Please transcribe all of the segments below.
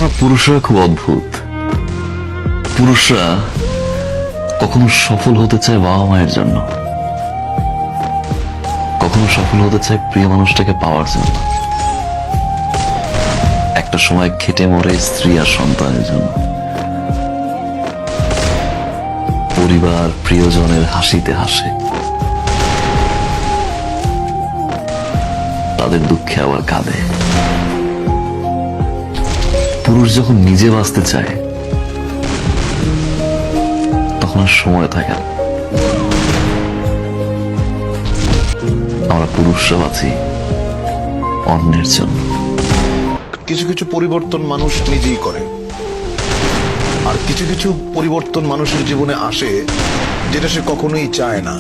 আমরা পুরুষরা খুব অদ্ভুত। পুরুষরা কখনো সফল হতে চায় বাবা মায়ের জন্য, কখনো সফল হতে চায় প্রিয় মানুষটাকে পাওয়ার জন্য, একটা সময় খেটে মরে স্ত্রী আর সন্তানের জন্য, পরিবার প্রিয়জনের হাসিতে হাসে, তাদের দুঃখে আবার কাঁদে। পুরুষ যখন নিজে বাঁচতে চায় তখন আর সময় থাকে না। আমরা পুরুষরা বাঁচি অন্যের জন্য। কিছু কিছু পরিবর্তন মানুষ নিজেই করে, আর কিছু কিছু পরিবর্তন মানুষের জীবনে আসে যেটা সে কখনোই চায় না,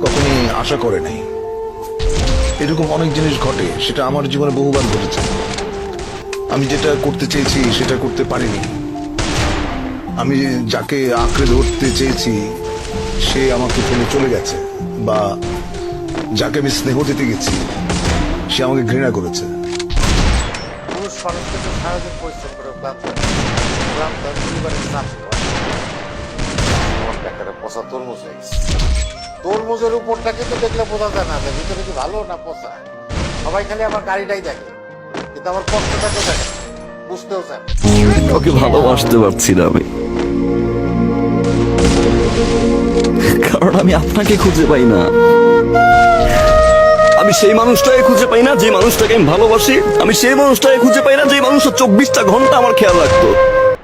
কখনোই আশা করে নাই। এরকম অনেক জিনিস ঘটে, সেটা আমার জীবনে বহুবার ঘটেছে। আমি যেটা করতে চেয়েছি সেটা করতে পারিনি। আমি যাকে আঁকড়ে ধরতে চেয়েছি সে আমাকে ফেলে চলে গেছে, বা যাকে আমি স্নেহ দিতে গেছি সে আমাকে ঘৃণা করেছে। পুরুষ মানুষকে তো সারাদিন পরিশ্রম করে ক্লান্ত পরিবারের চাপ পচা তরমুজ হয়ে গেছে। তরমুজের উপরটা কিন্তু দেখলে বোঝা যায় না যে ভিতরে কি ভালো না পচা। সবাই খালি আমার গাড়িটাই দেখে, কিন্তু আমার কষ্টটাকে দেখে, বুঝতেও চায়। ওকে ভালোবাসতে পারছি না আমি, কারণ আমি আপনাকে খুঁজে পাই না। আমি সেই মানুষটাকে খুঁজে পাই না যে মানুষটাকে আমি ভালোবাসি। আমি সেই মানুষটাকে খুঁজে পাই না যে মানুষটা 24টা ঘন্টা আমার খেয়াল রাখতো।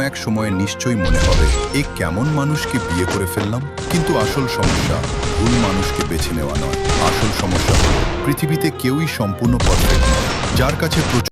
এক সময় নিশ্চয়ই মনে হবে এ কেমন মানুষকে বিয়ে করে ফেললাম। কিন্তু আসল সমস্যা ভুল মানুষকে বেছে নেওয়া নয়। আসল সমস্যা হলো পৃথিবীতে কেউই সম্পূর্ণ পারফেক্ট নয়। যার কাছে